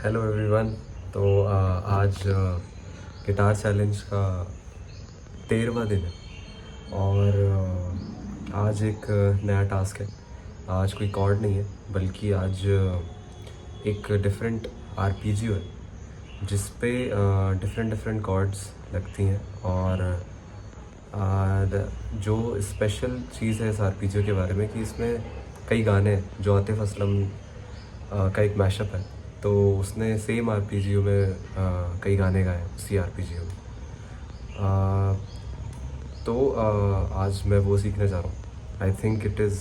Hello everyone. तो आज guitar challenge का 13वां दिन है और आज एक नया टास्क है। आज कोई कॉर्ड नहीं है बल्कि आज एक डिफरेंट आरपीजीओ है जिस पे डिफरेंट डिफरेंट कॉर्ड्स लगती हैं और जो स्पेशल चीज़ है इस आरपीजीओ के बारे में कि इसमें कई गाने हैं जो आतिफ असलम का एक मैशअप है। तो उसने सेम आरपीजीओ में कई गाने गाए उसी आरपीजीओ में। तो आज मैं वो सीखने जा रहा हूँ। I think it is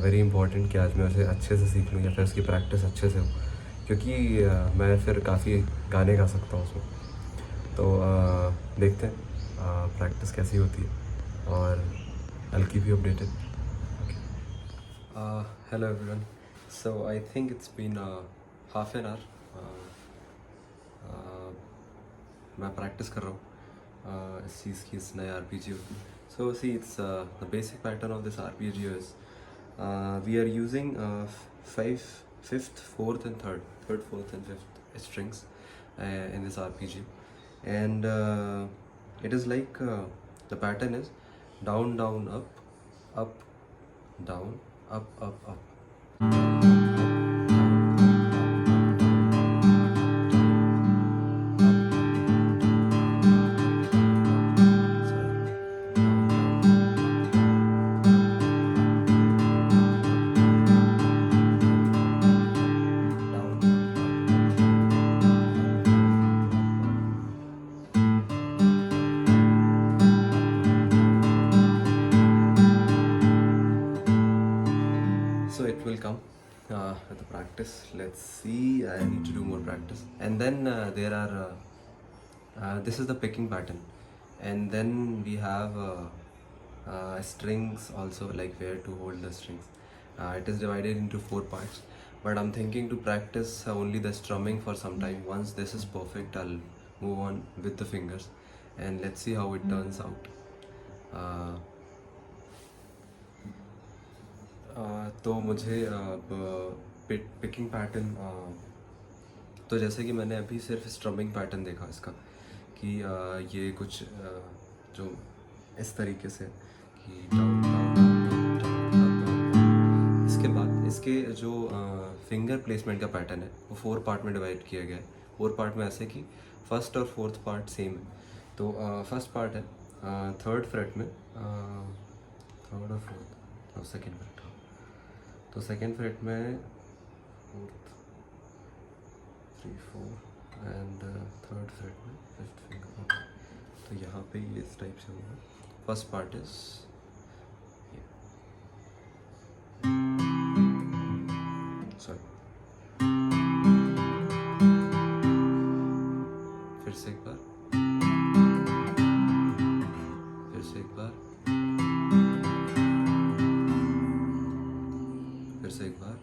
very important कि आज मैं उसे अच्छे से सीख लूँ या फिर उसकी प्रैक्टिस अच्छे से हो, क्योंकि मैं फिर काफ़ी गाने गा सकता हूँ उसमें। तो देखते हैं प्रैक्टिस कैसी होती है और I'll keep you updated. Hello everyone. So I think it's been half an hour. मैं प्रैक्टिस कर रहा हूँ इस चीज़ की, इस नए आरपीजीओ की। So see it's the basic pattern of this arpeggio is we are using fifth, fourth and third, fourth and fifth strings in this arpeggio, and it is like the pattern is down, down, up, down, up. So it will come with the practice. Let's see. I need to do more practice, and then there are. This is the picking pattern, and then we have strings also, like where to hold the strings. It is divided into 4 parts, but I'm thinking to practice only the strumming for some time. Once this is perfect, I'll move on with the fingers, and let's see how it turns out. तो मुझे picking pattern, तो जैसे कि मैंने अभी सिर्फ strumming pattern देखा इसका कि ये कुछ जो इस तरीके से कि डाउन डाउन डाउन। इसके बाद इसके जो फिंगर प्लेसमेंट का पैटर्न है वो 4 पार्ट में डिवाइड किया गया है। 4 पार्ट में ऐसे कि फर्स्ट और फोर्थ पार्ट सेम है। तो फर्स्ट पार्ट है थर्ड फ्रेट में, थर्ड और फोर्थ और सेकेंड फ्रेट। तो सेकेंड फ्रेट में फोर्थ, 3, 4 एंड थर्ड फ्रेट में फिफ्थ फिंगर। तो यहाँ पे ये इस टाइप से होगा। फर्स्ट पार्ट इज सॉरी, फिर से एक बार, फिर से एक बार, फिर से एक बार,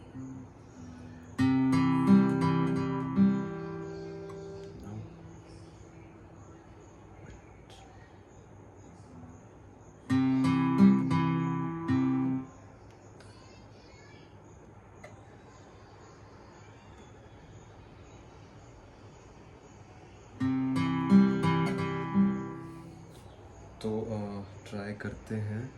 तो ट्राई करते हैं।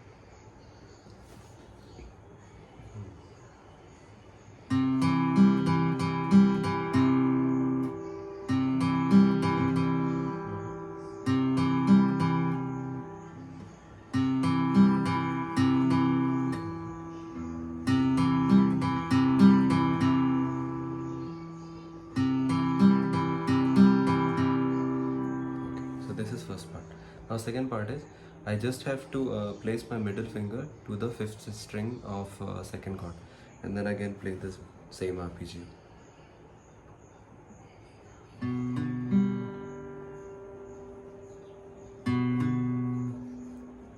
So this is first part. Now second part is I just have to place my middle finger to the fifth string of second chord, and then again play this same arpeggio.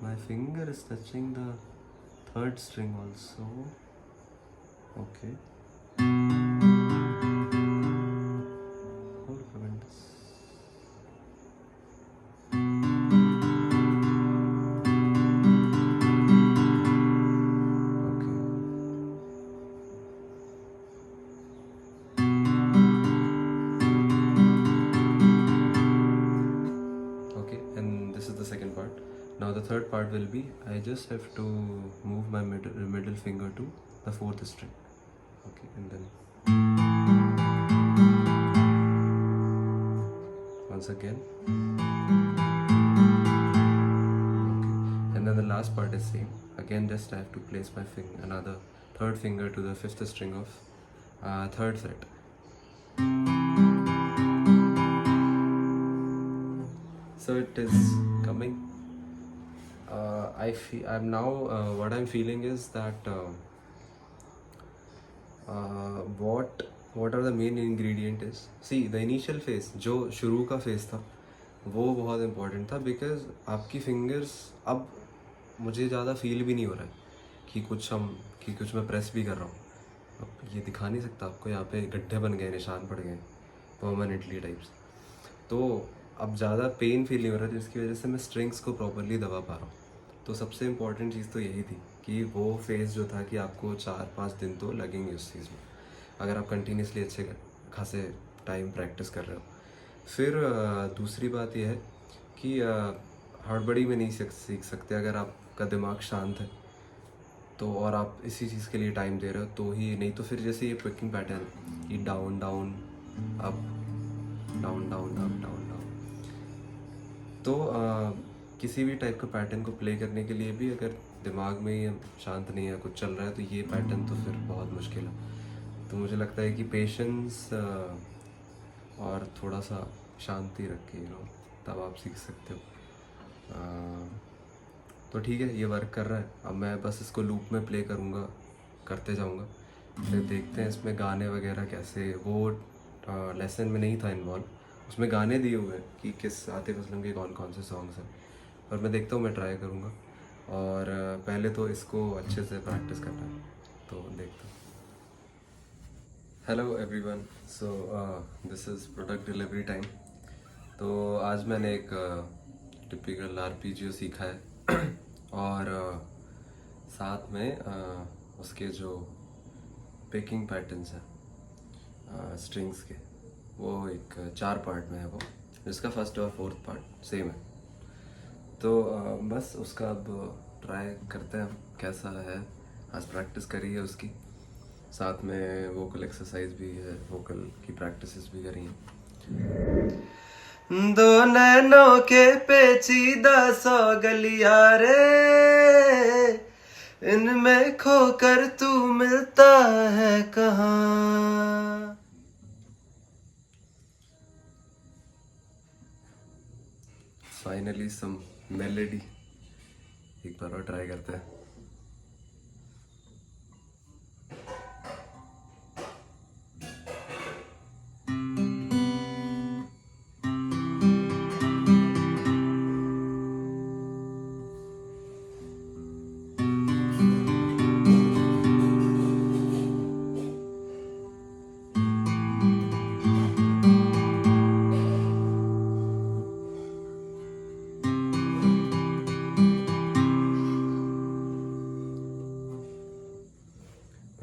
My finger is touching the third string also. Okay. How to prevent this? Okay. the third part will be I just have to move my middle finger to the fourth string. Okay, and then once again. Okay, and then the last part is same. Again, just I have to place my another third finger to the fifth string of third fret. So it is coming. I'm now what I'm feeling is that what are the main ingredient is, see the initial phase जो शुरू का phase था वो बहुत important था, because आपकी fingers अब मुझे ज़्यादा feel भी नहीं हो रहा है कि कुछ मैं press भी कर रहा हूँ. अब ये दिखा नहीं सकता आपको, यहाँ पे गड्ढे बन गए, निशान पड़ गए परमानेंटली टाइप्स. तो अब ज़्यादा पेन फील नहीं हो रहा है, जिसकी वजह से मैं स्ट्रिंग्स को प्रॉपरली दबा पा रहा हूँ. तो सबसे इम्पॉर्टेंट चीज़ तो यही थी कि वो फेज़ जो था कि आपको 4-5 दिन तो लगेंगे उस चीज़ में, अगर आप कंटिन्यूसली अच्छे खासे टाइम प्रैक्टिस कर रहे हो. फिर दूसरी बात यह है कि हड़बड़ी में नहीं सीख सकते. अगर आपका दिमाग शांत है तो और आप इसी चीज़ के लिए टाइम दे रहे हो तो ही, नहीं तो फिर जैसे ये पिकिंग पैटर्न ये down down up down down up down down, तो किसी भी टाइप का पैटर्न को प्ले करने के लिए भी अगर दिमाग में ये शांत नहीं है, कुछ चल रहा है, तो ये पैटर्न तो फिर बहुत मुश्किल है. तो मुझे लगता है कि पेशेंस और थोड़ा सा शांति रख के तब आप सीख सकते हो. तो ठीक है, ये वर्क कर रहा है. अब मैं बस इसको लूप में प्ले करूँगा, करते जाऊँगा. फिर देखते हैं इसमें गाने वगैरह कैसे, वो लेसन में नहीं था इन्वॉल्व. उसमें गाने दिए हुए हैं कि किस आतिफ असलम के कौन कौन से सॉन्ग्स हैं, और मैं देखता हूँ, मैं ट्राई करूँगा. और पहले तो इसको अच्छे से प्रैक्टिस करना है, तो देखता हूँ. Hello everyone, so this is product delivery time. तो आज मैंने एक टिपिकल आरपीजियो सीखा है और साथ में उसके जो पिकिंग पैटर्न्स हैं स्ट्रिंग्स के, वो एक 4 पार्ट में है वो, जिसका फर्स्ट और फोर्थ पार्ट सेम है. तो बस उसका अब ट्राई करते हैं हम कैसा है. आज प्रैक्टिस करी है उसकी, साथ में वोकल एक्सरसाइज भी है, वोकल की प्रैक्टिसेस भी करी हैं. दो नैनों के पेचीदा 100 गलिया रे, इनमें खोकर तू मिलता है कहाँ. फाइनली सम मेलेडी, एक बार और ट्राई करते हैं.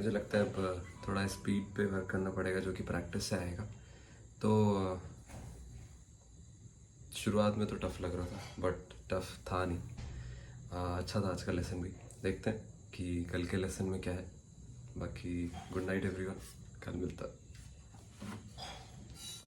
मुझे लगता है अब थोड़ा स्पीड पे वर्क करना पड़ेगा, जो कि प्रैक्टिस से आएगा. तो शुरुआत में तो टफ़ लग रहा था, बट टफ़ था नहीं. अच्छा था आज का लेसन भी. देखते हैं कि कल के लेसन में क्या है. बाकी गुड नाइट एवरीवन, कल मिलता है.